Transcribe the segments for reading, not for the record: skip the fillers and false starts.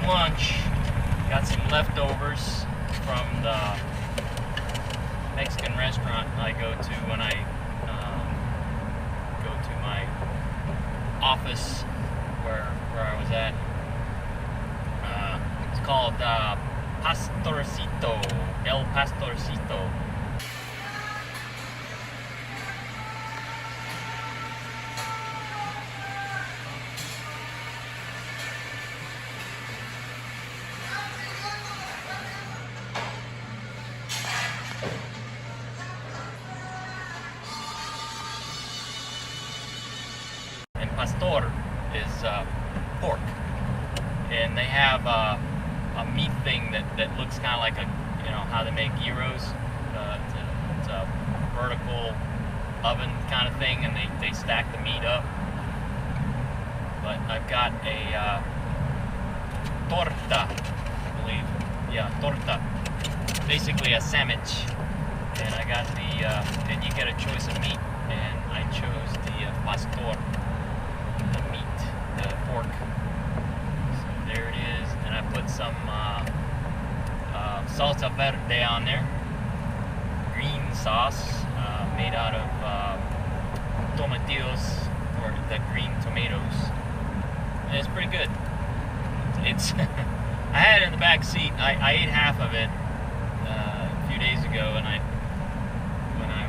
lunch. Got some leftovers from the Mexican restaurant I go to when I go to my office where I was at. It's called Pastorcito, El Pastorcito. Pastor is pork, and they have a meat thing that looks kind of like how they make gyros. It's a vertical oven kind of thing, and they stack the meat up. But I've got a torta, I believe. Yeah, torta. Basically a sandwich, and I got and you get a choice of meat, and I chose the pastor. The meat, the pork. So there it is, and I put some salsa verde on there, green sauce made out of tomatillos, or the green tomatoes, and it's pretty good. It's I had it in the back seat. I ate half of it a few days ago, and when I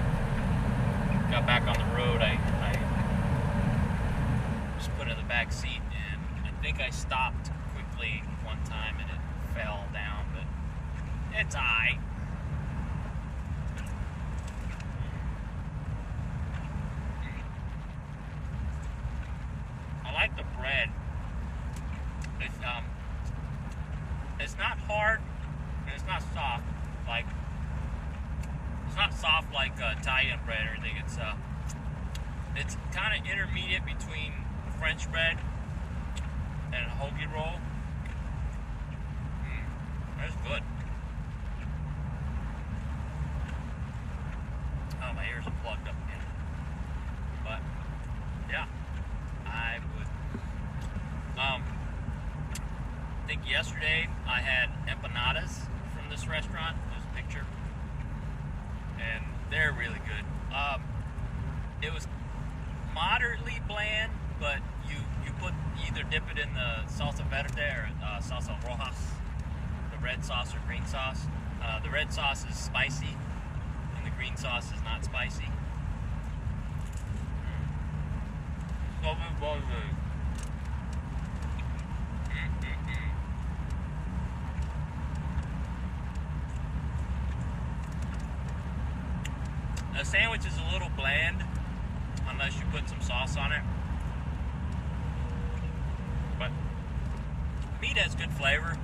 got back on the road, I put it in the back seat, and I think I stopped quickly one time and it fell down, but it's alright. I like the bread. It's not hard and it's not soft like Italian bread or anything. It's kind of intermediate between French bread and a hoagie roll. That's good. Oh, my ears are plugged up again. But yeah, I would. I think yesterday I had empanadas from this restaurant. There's a picture, and they're really good. It was moderately bland, but you either dip it in the salsa verde or salsa rojas, the red sauce or green sauce. The red sauce is spicy, and the green sauce is not spicy. So good. The sandwich is a little bland unless you put some sauce on it. But meat has good flavor.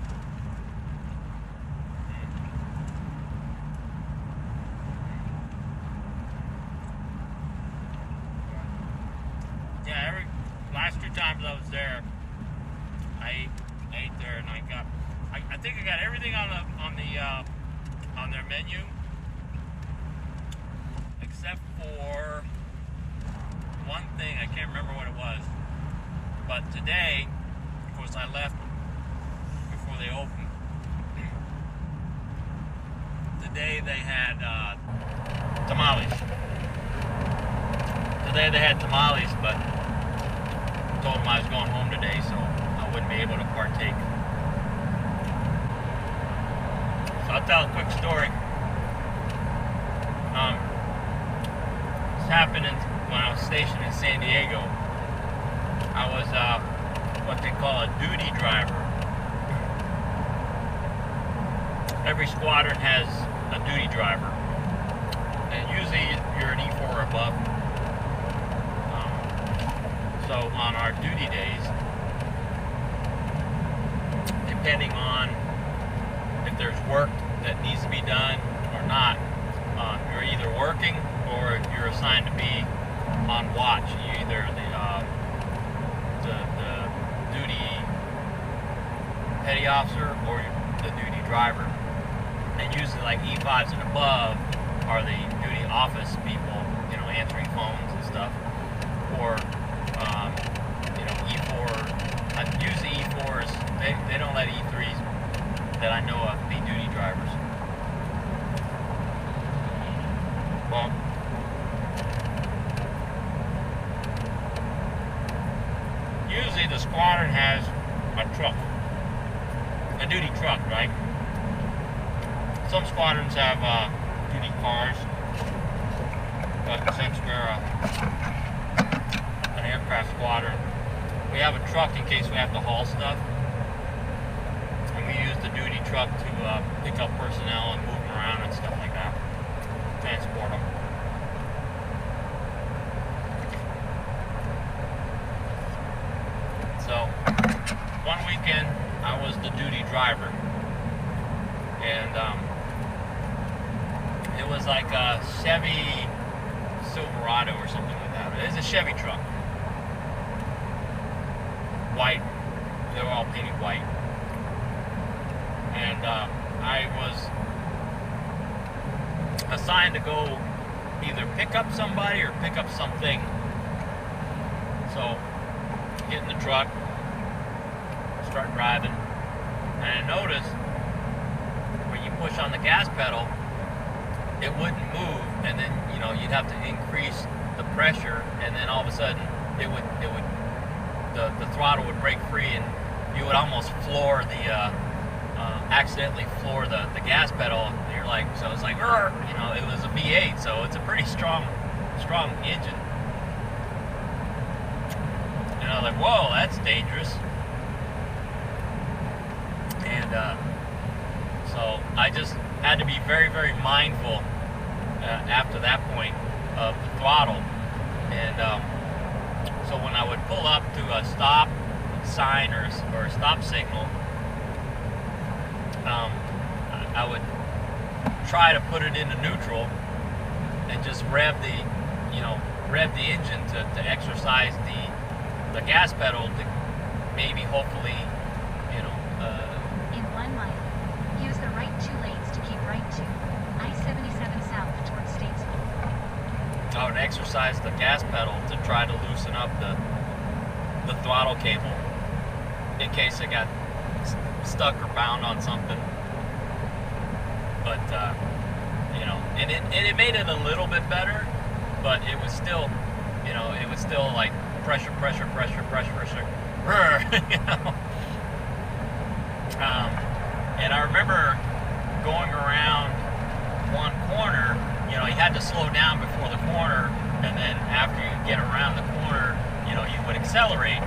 Yeah, last 2 times I was there, I ate there, and I think I got everything on their menu except for one thing. I can't remember what it was. But today, of course, I left before they opened. Today they had tamales. Today they had tamales, but I told them I was going home today, so I wouldn't be able to partake. So I'll tell a quick story. This happened when I was stationed in San Diego. I was what they call a duty driver. Every squadron has a duty driver, and usually you're an E4 or above. So on our duty days, depending on if there's work that needs to be done or not, you're either working or you're assigned to be on watch. You either the duty petty officer or the duty driver. And usually like E5s and above are the duty office people, answering phones and stuff. Or E4, usually E4s, they don't let E3 that I know of be duty drivers. Well, usually the squadron has a truck, a duty truck, right? Some squadrons have duty cars, but since we're an aircraft squadron, we have a truck in case we have to haul stuff, and we use the duty truck to pick up personnel and move them around and stuff like that, transport them. So one weekend I was the duty driver, and it was like a Chevy Silverado or something like that. It was a Chevy truck, white. They were all painted white, and I was assigned to go either pick up somebody or pick up something. So get in the truck, start driving, and I noticed when you push on the gas pedal, it wouldn't move, and then you'd have to increase the pressure, and then all of a sudden the throttle would break free, and you would almost accidentally floor the gas pedal. And you're like, so it's like, it was a V8, so it's a pretty strong engine. And I was like, whoa, that's dangerous. And so I just had to be very, very mindful after that point of the throttle. And so when I would pull up to a stop sign or a stop signal, I would try to put it into neutral and just rev the engine to exercise the gas pedal to maybe hopefully in 1 mile, use the right 2 lanes to keep right to I-77 south towards Statesville. I would exercise the gas pedal to try to loosen up the throttle cable in case it got stuck or bound on something. But and it made it a little bit better, but it was still like pressure. And I remember going around one corner, you had to slow down before the corner, and then after you get around the corner, you would accelerate.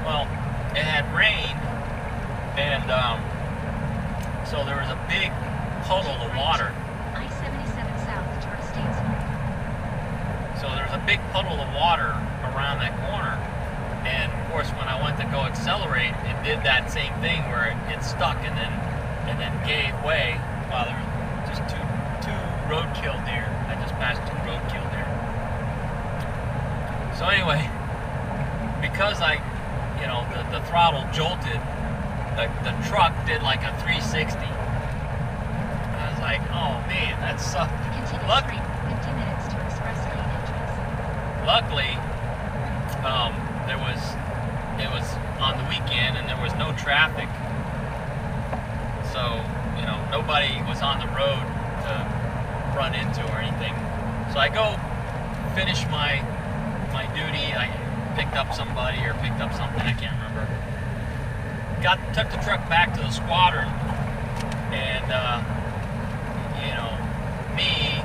Well, it had rained, and so there was a big puddle of water. I-77 south towards Statesville. So there was a big puddle of water around that corner, and of course when I went to go accelerate, it did that same thing where it stuck and then gave way. Wow, there were just two roadkill deer. I just passed 2 roadkill deer. So anyway, because the throttle jolted, the truck did like a 360. I was like, oh man, that sucked. Continue straight, 50 minutes to expressway entrance. Luckily, it was on the weekend and there was no traffic, so nobody was on the road to run into or anything. So I go finish my duty. I picked up somebody or picked up something, I can't remember. Took the truck back to the squadron, and me,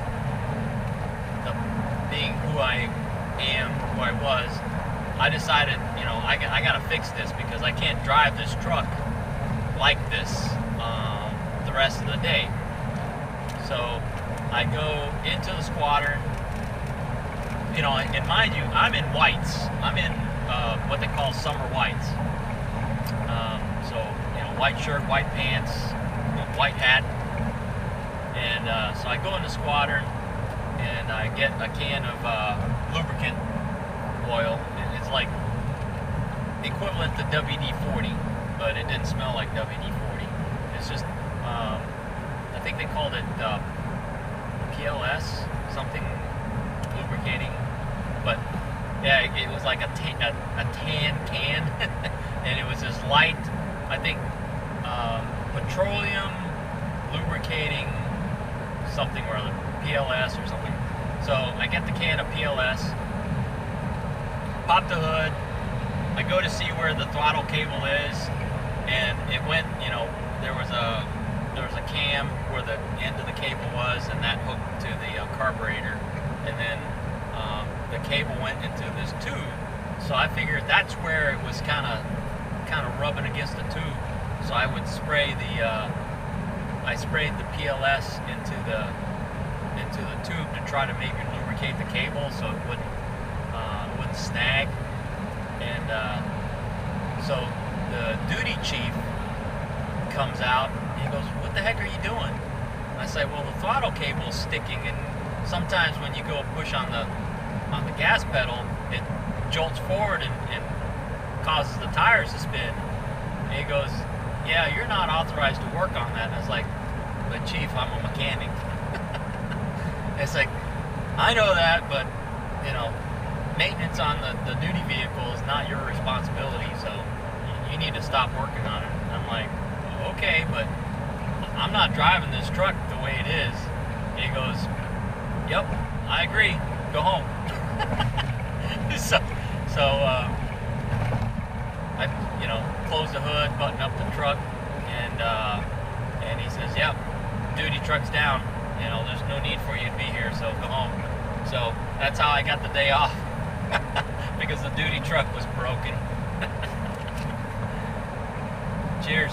being who I am, who I was, I decided, I gotta fix this because I can't drive this truck like this the rest of the day. So I go into the squadron, and mind you, I'm in whites. I'm in what they call summer whites. So white shirt, white pants, white hat, and so I go into squadron and I get a can of lubricant oil. It's like equivalent to WD-40, but it didn't smell like WD-40. It's just, I think they called it PLS, something lubricating, but yeah, it was like a tan can, and it was this light, I think petroleum lubricating something or other, PLS or something. So I get the can of PLS, pop the hood, I go to see where the throttle cable is, and it went, you know, there was a cam where the end of the cable was, and that hooked to the carburetor, and then the cable went into this tube. So I figured that's where it was kind of rubbing against the tube. So I would spray I sprayed the PLS into the tube to try to maybe lubricate the cable so it wouldn't snag. And so the duty chief comes out and he goes, "What the heck are you doing?" And I say, "Well, the throttle cable is sticking, and sometimes when you go push on the gas pedal, it jolts forward and causes the tires to spin." And he goes, "Yeah, you're not authorized to work on that." And I was like, "But Chief, I'm a mechanic." It's like, I know that, but you know, maintenance on the duty vehicle is not your responsibility, so you need to stop working on it. And I'm like, "Okay, but I'm not driving this truck the way it is." And he goes, "Yep, I agree. Go home." So I, you know, close the hood, button up the truck, and he says, "Yep, duty truck's down. You know, there's no need for you to be here, so go home." So that's how I got the day off, because the duty truck was broken. Cheers.